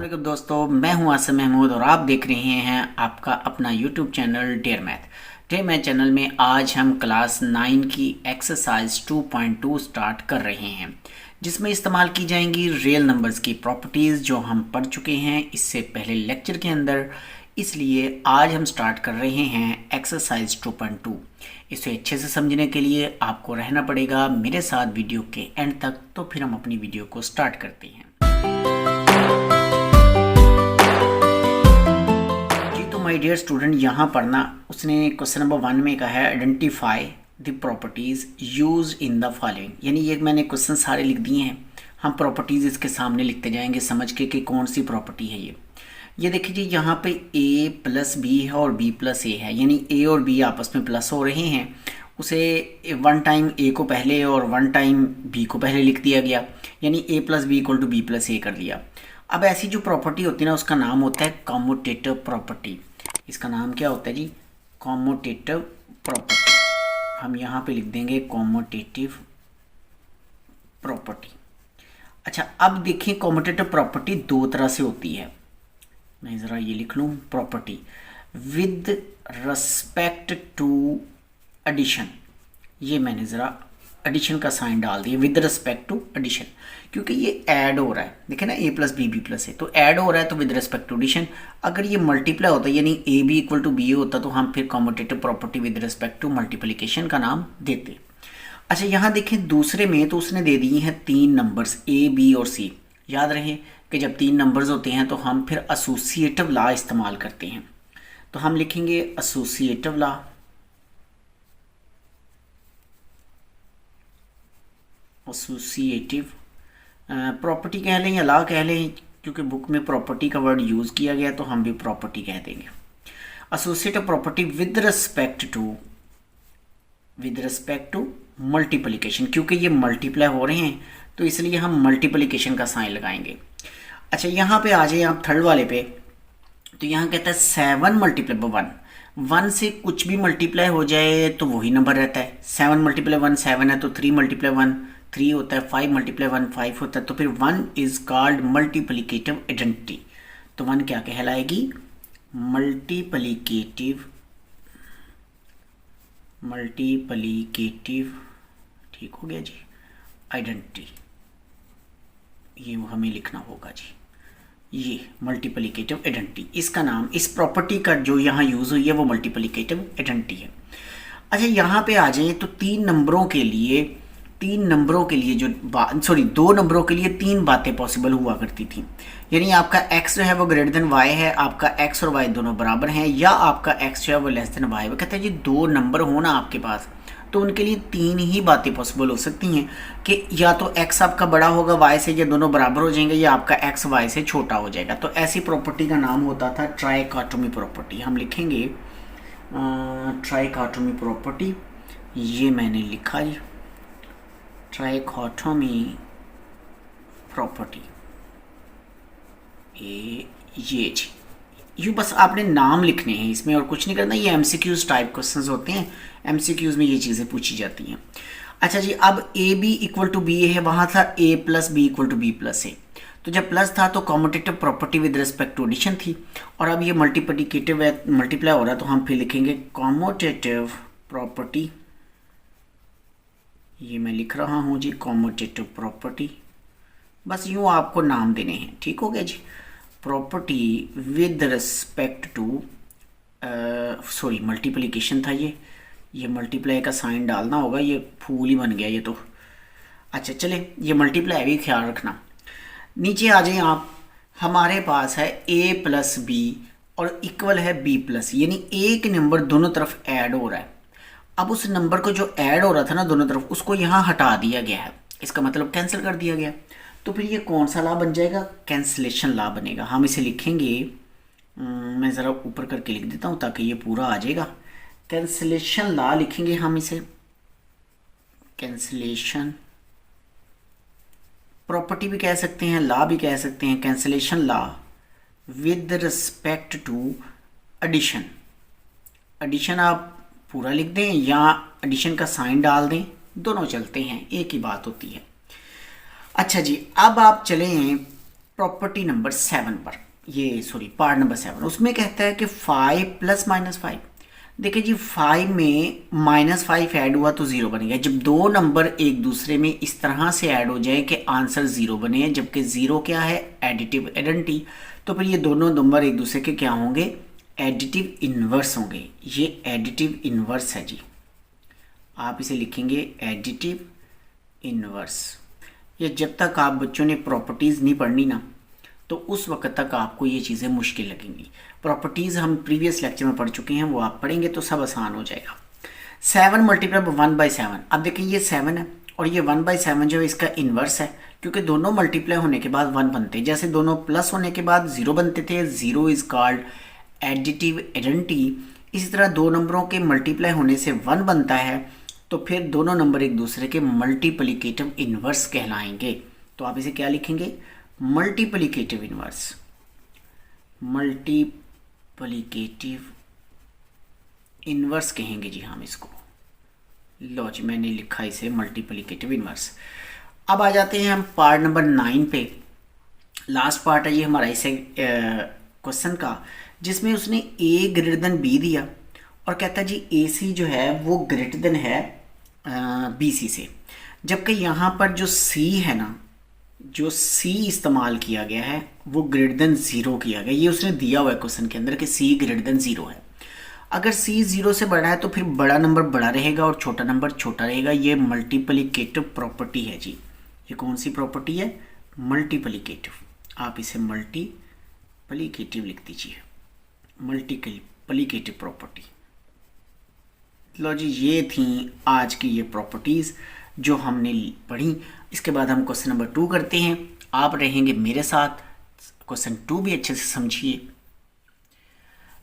वालेकुम दोस्तों, मैं हूं आसिम महमूद और आप देख रहे हैं आपका अपना YouTube channel Dare Math channel में आज हम क्लास 9 की एक्सरसाइज 2.2 स्टार्ट कर रहे हैं, जिसमें इस्तेमाल की जाएंगी रियल नंबर्स की प्रॉपर्टीज़ जो हम पढ़ चुके हैं इससे पहले लेक्चर के अंदर। इसलिए आज हम स्टार्ट कर रहे हैं एक्सरसाइज 2.2। इसे अच्छे से समझने के लिए आपको रहना पड़ेगा मेरे साथ वीडियो के एंड तक। तो फिर हम अपनी वीडियो को स्टार्ट करते हैं। माय डियर स्टूडेंट, यहाँ पढ़ना उसने क्वेश्चन नंबर 1 में कहा है identify the properties use in the following. यानी ये मैंने क्वेश्चन सारे लिख दिए हैं, हम प्रॉपर्टीज़ इसके सामने लिखते जाएंगे समझ के कि कौन सी प्रॉपर्टी है ये देखिए जी, यहाँ पे a प्लस बी है और b प्लस ए है, यानी a और b आपस में प्लस हो रहे हैं। उसे वन टाइम a को पहले और वन टाइम b को पहले लिख दिया गया, यानी a plus B equal to B plus A कर दिया। अब ऐसी जो प्रॉपर्टी होती है ना, उसका नाम होता है कॉम्यूटेटिव प्रॉपर्टी। इसका नाम क्या होता है जी? Commutative property. हम यहाँ पे लिख देंगे कॉम्यूटेटिव प्रॉपर्टी। अच्छा, अब देखिए कॉम्यूटेटिव प्रॉपर्टी दो तरह से होती है। मैं ज़रा ये लिख लूँ, property with respect to addition. ये मैंने ज़रा एडिशन का साइन डाल दिया, विद रिस्पेक्ट टू एडिशन, क्योंकि ये ऐड हो रहा है। देखें ना, a plus b b plus है तो ऐड हो रहा है, तो विद रिस्पेक्ट टू एडिशन। अगर ये मल्टीप्लाई होता यानी a B equal to b होता तो हम फिर commutative property with respect to multiplication का नाम देते। अच्छा, यहाँ देखें दूसरे में तो उसने दे दिए हैं 3 नंबर्स a b और c। याद रहे कि जब 3 नंबर्स होते हैं तो हम फिर एसोसिएटिव लॉ इस्तेमाल करते हैं। तो हम लिखेंगे एसोसिएटिव लॉ। एसोसिएटिव प्रॉपर्टी कह लें या लॉ कह लें, क्योंकि बुक में प्रॉपर्टी का वर्ड यूज़ किया गया तो हम भी प्रॉपर्टी कह देंगे। Associative property with respect to multiplication, क्योंकि ये मल्टीप्लाई हो रहे हैं तो इसलिए हम मल्टीप्लिकेशन का साइन लगाएंगे। अच्छा, यहाँ पे आ जाए आप थर्ड वाले पे, तो यहाँ कहता है 7 मल्टीप्लाई बाई 1। 1 से कुछ भी मल्टीप्लाई हो जाए तो वही नंबर रहता है। 7 मल्टीप्लाई 1 7 है, तो 3 मल्टीप्लाई 1 3 होता है, 5 मल्टीप्लाई 1 5 होता है। तो फिर 1 इज कॉल्ड मल्टीप्लिकेटिव आइडेंटिटी। तो 1 क्या कहलाएगी? मल्टीप्लिकेटिव ठीक हो गया जी, आइडेंटिटी। ये हमें लिखना होगा जी, ये मल्टीप्लिकेटिव आइडेंटिटी। इसका नाम, इस प्रॉपर्टी का जो यहाँ यूज़ हुई है वो मल्टीप्लिकेटिव आइडेंटिटी है। अच्छा, यहाँ पे आ जाए तो 2 नंबरों के लिए तीन बातें पॉसिबल हुआ करती थी। यानी आपका x जो है वो ग्रेटर देन y है, आपका x और y दोनों बराबर हैं, या आपका x जो है वो लेस देन y है। वो कहते हैं जी 2 नंबर हो ना आपके पास, तो उनके लिए 3 ही बातें पॉसिबल हो सकती हैं कि या तो x आपका बड़ा होगा y से, या दोनों बराबर हो जाएंगे, या आपका x y से छोटा हो जाएगा। तो ऐसी प्रॉपर्टी का नाम होता था ट्राइकोटोमी प्रॉपर्टी। हम लिखेंगे ट्राइकोटोमी प्रॉपर्टी। ये मैंने लिखा जी, ट्राइकोटोमी प्रॉपर्टी। ये यूँ बस आपने नाम लिखने हैं इसमें और कुछ नहीं करना। ये एमसीक्यूज टाइप क्वेश्चंस होते हैं, एमसीक्यूज में ये चीज़ें पूछी जाती हैं। अच्छा जी, अब A B equal to B है, वहाँ था a plus B equal to B plus A. तो जब प्लस था तो commutative property with respect to addition थी, और अब ये मल्टीप्लाई हो रहा है तो हम फिर लिखेंगे कॉम्यूटेटिव प्रॉपर्टी। ये मैं लिख रहा हूँ जी, कॉम्यूटेटिव प्रॉपर्टी। बस यूँ आपको नाम देने हैं, ठीक हो गया जी। Property with respect to multiplication था ये मल्टीप्लाई का साइन डालना होगा, ये फूल ही बन गया ये तो। अच्छा चले, ये मल्टीप्लाई भी ख्याल रखना। नीचे आ जाए आप, हमारे पास है a प्लस बी और इक्वल है b प्लस, यानी एक नंबर दोनों तरफ ऐड हो रहा है। अब उस नंबर को जो ऐड हो रहा था ना दोनों तरफ, उसको यहाँ हटा दिया गया है, इसका मतलब कैंसिल कर दिया गया। तो फिर ये कौन सा लॉ बन जाएगा? कैंसिलेशन लॉ बनेगा। हम इसे लिखेंगे, मैं ज़रा ऊपर करके लिख देता हूँ ताकि ये पूरा आ जाएगा। कैंसिलेशन लॉ लिखेंगे हम इसे, कैंसिलेशन प्रॉपर्टी भी कह सकते हैं, लॉ भी कह सकते हैं। Cancellation law with respect to addition. Addition आप पूरा लिख दें या एडिशन का साइन डाल दें, दोनों चलते हैं, एक ही बात होती है। अच्छा जी, अब आप चलें प्रॉपर्टी नंबर 7 पर, ये सॉरी पार्ट नंबर 7, उसमें कहता है कि 5 प्लस -5। देखिए जी 5 में -5 ऐड हुआ तो 0 बनेगा। जब दो नंबर एक दूसरे में इस तरह से ऐड हो जाए कि आंसर 0 बने, जबकि 0 क्या है, एडिटिव आइडेंटिटी, तो फिर ये दोनों नंबर एक दूसरे के क्या होंगे, एडिटिव इन्वर्स होंगे। ये एडिटिव इन्वर्स है जी, आप इसे लिखेंगे एडिटिव इन्वर्स। ये जब तक आप बच्चों ने प्रॉपर्टीज़ नहीं पढ़नी ना, तो उस वक्त तक आपको ये चीज़ें मुश्किल लगेंगी। प्रॉपर्टीज़ हम प्रीवियस लेक्चर में पढ़ चुके हैं, वो आप पढ़ेंगे तो सब आसान हो जाएगा। 7 मल्टीप्लाई 1/7, अब देखिए ये 7 है और ये 1/7 जो है इसका इन्वर्स है, क्योंकि दोनों मल्टीप्लाई होने के बाद 1 बनते हैं। जैसे दोनों प्लस होने के बाद 0 बनते थे, 0 इज़ कॉल्ड एडिटिव आइडेंटिटी। इसी तरह दो नंबरों के मल्टीप्लाई होने से 1 बनता है, तो फिर दोनों नंबर एक दूसरे के मल्टीप्लिकेटिव इन्वर्स कहलाएंगे। तो आप इसे क्या लिखेंगे, मल्टीप्लिकेटिव इन्वर्स, मल्टीप्लिकेटिव इन्वर्स कहेंगे जी हम इसको। लो जी मैंने लिखा इसे मल्टीप्लिकेटिव इन्वर्स। अब आ जाते हैं हम पार्ट नंबर 9 पे। लास्ट पार्ट है ये हमारा इसे क्वेश्चन का, जिसमें उसने a ग्रेटर देन b दिया और कहता है जी AC जो है वो ग्रेटर देन है BC से, जबकि यहाँ पर जो C है ना, जो C इस्तेमाल किया गया है वो ग्रेटर देन 0 किया गया। ये उसने दिया हुआ है क्वेश्चन के अंदर कि C ग्रेटर देन 0 है। अगर C 0 से बड़ा है तो फिर बड़ा नंबर बड़ा रहेगा और छोटा नंबर छोटा रहेगा। ये मल्टीप्लिकेटिव प्रॉपर्टी है जी। ये कौन सी प्रॉपर्टी है, मल्टीप्लिकेटिव। आप इसे मल्टीप्लिकेटिव लिख दीजिए, मल्टीप्लिकेटिव प्रॉपर्टी। लो जी ये थी आज की ये प्रॉपर्टीज़ जो हमने पढ़ी। इसके बाद हम क्वेश्चन नंबर 2 करते हैं। आप रहेंगे मेरे साथ, क्वेश्चन 2 भी अच्छे से समझिए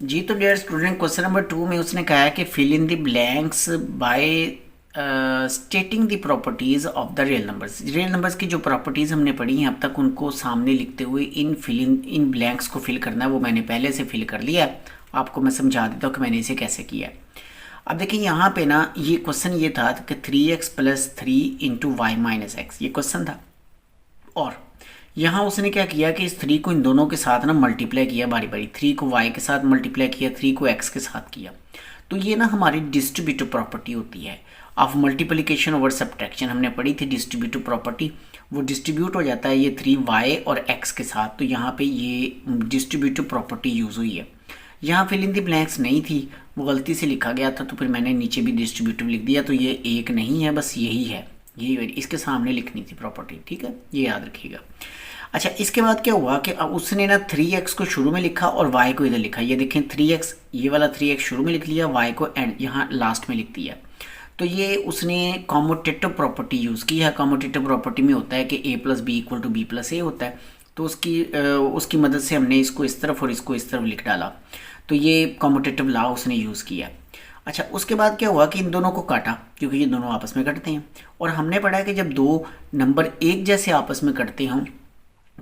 जी। तो डियर स्टूडेंट, क्वेश्चन नंबर 2 में उसने कहा है कि fill in the blanks by stating the properties of the real numbers. Real numbers की जो प्रॉपर्टीज़ हमने पढ़ी हैं अब तक, उनको सामने लिखते हुए इन ब्लैंक्स को फिल करना है। वो मैंने पहले से फिल कर लिया है, आपको मैं समझा देता हूँ कि मैंने इसे कैसे किया है। अब देखिए यहाँ पे ना ये क्वेश्चन ये था कि 3x + 3 × y - x, ये क्वेश्चन था। और यहाँ उसने क्या किया कि इस 3 को इन दोनों के साथ ना मल्टीप्लाई किया बारी बारी। 3 को y के साथ मल्टीप्लाई किया, 3 को x के साथ किया। तो ये ना हमारी डिस्ट्रीब्यूटिव प्रॉपर्टी होती है ऑफ मल्टीप्लिकेशन ओवर सब्ट्रैक्शन। हमने पढ़ी थी डिस्ट्रीब्यूटिव प्रॉपर्टी, वो डिस्ट्रीब्यूट हो जाता है ये 3y और x के साथ। तो यहाँ पे ये डिस्ट्रीब्यूटिव प्रॉपर्टी यूज़ हुई है। यहाँ फिल इन द ब्लैंक्स नहीं थी, वो गलती से लिखा गया था, तो फिर मैंने नीचे भी डिस्ट्रीब्यूटिव लिख दिया। तो ये एक नहीं है, बस यही है, यही इसके सामने लिखनी थी प्रॉपर्टी, ठीक है, ये याद रखिएगा। अच्छा, इसके बाद क्या हुआ कि अब उसने ना 3x को शुरू में लिखा और y को इधर लिखा। ये देखें 3x, ये वाला 3x शुरू में लिख लिया, y को एंड यहाँ लास्ट में लिख दिया। तो ये उसने कॉम्यूटेटिव प्रॉपर्टी यूज़ की है। कॉम्यूटेटिव प्रॉपर्टी में होता है कि a + b = b + a होता है। तो उसकी मदद से हमने इसको इस तरफ और इसको इस तरफ लिख डाला। तो ये कॉम्यूटेटिव लॉ उसने यूज़ किया। अच्छा, उसके बाद क्या हुआ कि इन दोनों को काटा, क्योंकि ये दोनों आपस में कटते हैं। और हमने पढ़ा है कि जब दो नंबर एक जैसे आपस में कटते हों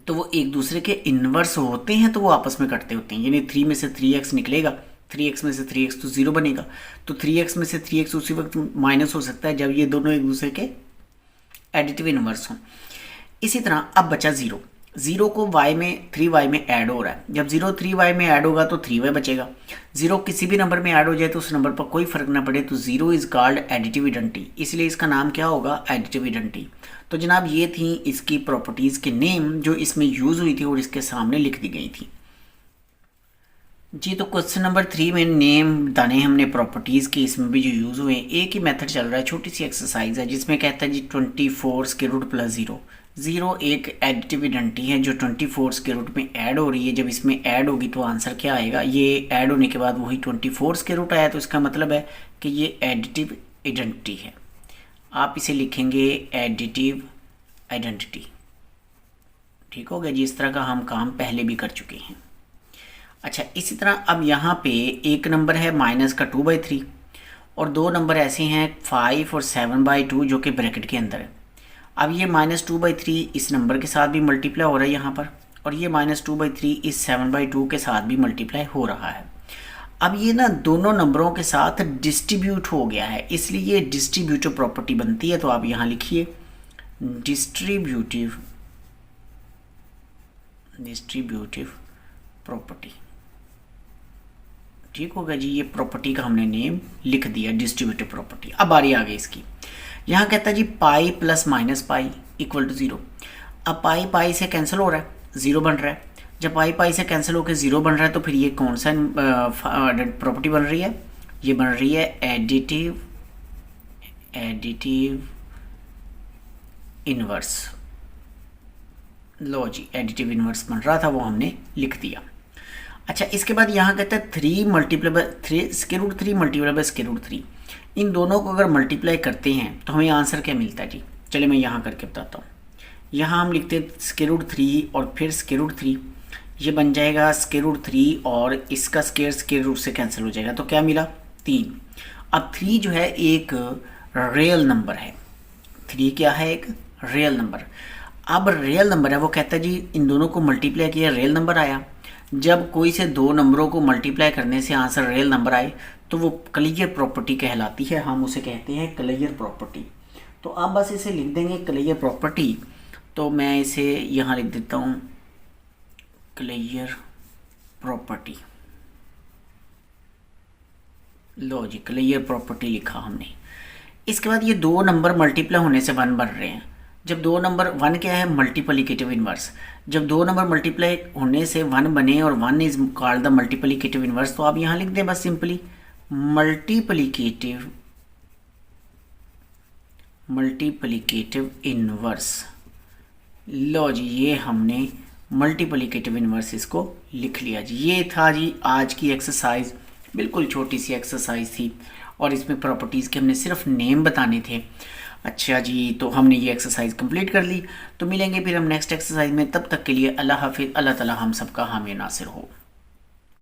तो वो एक दूसरे के इन्वर्स होते हैं, तो वो आपस में कटते होते हैं। यानी 3 में से 3x निकलेगा, 3x में से 3x तो 0 बनेगा। तो 3x में से 3x उसी वक्त माइनस हो सकता है जब ये दोनों एक दूसरे के एडिटिव इन्वर्स हों। इसी तरह अब बचा 0। 0 को y में 3y में ऐड हो रहा है। जब 0 3y में ऐड होगा तो 3y बचेगा। 0 किसी भी नंबर में ऐड हो जाए तो उस नंबर पर कोई फर्क ना पड़े, तो 0 इज़ कॉल्ड एडिटिव आइडेंटिटी, इसलिए इसका नाम क्या होगा, एडिटिव आइडेंटिटी। तो जनाब ये थी इसकी प्रॉपर्टीज़ के नेम जो इसमें यूज़ हुई थी और इसके सामने लिख दी गई थी जी। तो क्वेश्चन नंबर 3 में नेम बताने हमने प्रॉपर्टीज़ के, इसमें भी जो यूज़ हुए हैं। एक ही मेथड चल रहा है, छोटी सी एक्सरसाइज है जिसमें कहता है जी 24√+ 0। 0 एक एडिटिव आइडेंटिटी है जो 24 में ऐड हो रही है। जब इसमें ऐड होगी तो आंसर क्या आएगा, ये ऐड होने के बाद वही 24 आया, तो इसका मतलब है कि ये एडिटिव आइडेंटिटी है। आप इसे लिखेंगे एडिटिव आइडेंटिटी। ठीक हो गया जी। इस तरह का हम काम पहले भी कर चुके हैं। अच्छा, इसी तरह अब यहाँ पे एक नंबर है -2/3 और दो नंबर ऐसे हैं 5 और 7/2 जो कि ब्रैकेट के अंदर है। अब ये -2/3 इस नंबर के साथ भी मल्टीप्लाई हो रहा है यहाँ पर, और ये -2/3 इस 7/2 के साथ भी मल्टीप्लाई हो रहा है। अब ये ना दोनों नंबरों के साथ डिस्ट्रीब्यूट हो गया है, इसलिए ये डिस्ट्रीब्यूटिव प्रॉपर्टी बनती है। तो आप यहाँ लिखिए डिस्ट्रीब्यूटिव डिस्ट्रीब्यूटिव प्रॉपर्टी। ठीक होगा जी, ये प्रॉपर्टी का हमने नेम लिख दिया डिस्ट्रीब्यूटिव प्रॉपर्टी। अब बारी आ गई इसकी। यहाँ कहता है जी pi plus minus pi equal to 0। अब पाई पाई से कैंसिल हो रहा है, 0 बन रहा है। जब पाई पाई से कैंसिल होकर 0 बन रहा है तो फिर ये कौन सा प्रॉपर्टी बन रही है? ये बन रही है एडिटिव इनवर्स। लो जी, एडिटिव इनवर्स बन रहा था, वो हमने लिख दिया। अच्छा, इसके बाद यहाँ कहता है 3 multiply by 3 square root 3 multiply by square root 3। इन दोनों को अगर मल्टीप्लाई करते हैं तो हमें आंसर क्या मिलता है जी? चलिए मैं यहाँ करके बताता हूँ। यहाँ हम लिखते हैं स्क्वायर रूट 3 और फिर स्क्वायर रूट 3, ये बन जाएगा स्क्वायर रूट 3 और इसका स्क्वायर रूट से कैंसिल हो जाएगा, तो क्या मिला? 3। अब 3 जो है एक रियल नंबर है। 3 क्या है? एक रियल नंबर। अब रियल नंबर है, वो कहता है जी इन दोनों को मल्टीप्लाई किया, रियल नंबर आया। जब कोई से दो नंबरों को मल्टीप्लाई करने से आंसर रियल नंबर आए तो वो क्लियर प्रॉपर्टी कहलाती है, हम उसे कहते हैं क्लियर प्रॉपर्टी। तो आप बस इसे लिख देंगे क्लियर प्रॉपर्टी। तो मैं इसे यहाँ लिख देता हूँ क्लियर प्रॉपर्टी। लो जी, क्लियर प्रॉपर्टी लिखा हमने। इसके बाद ये दो नंबर मल्टीप्लाई होने से 1 बन रहे हैं। जब दो नंबर 1 क्या है? Multiplicative inverse. जब दो नंबर मल्टीप्लाई होने से 1 बने और 1 is called the multiplicative inverse, तो आप यहाँ लिख दें बस सिंपली मल्टीप्लिकेटिव इनवर्स। लो जी, ये हमने मल्टीप्लिकेटिव इनवर्स इसको लिख लिया जी। ये था जी आज की एक्सरसाइज, बिल्कुल छोटी सी एक्सरसाइज थी और इसमें प्रॉपर्टीज़ के हमने सिर्फ नेम बताने थे। अच्छा जी, तो हमने ये एक्सरसाइज कंप्लीट कर ली। तो मिलेंगे फिर हम नेक्स्ट एक्सरसाइज में, तब तक के लिए अल्लाह हाफिज़। अल्लाह ताला हम सबका हामी नासिर हो।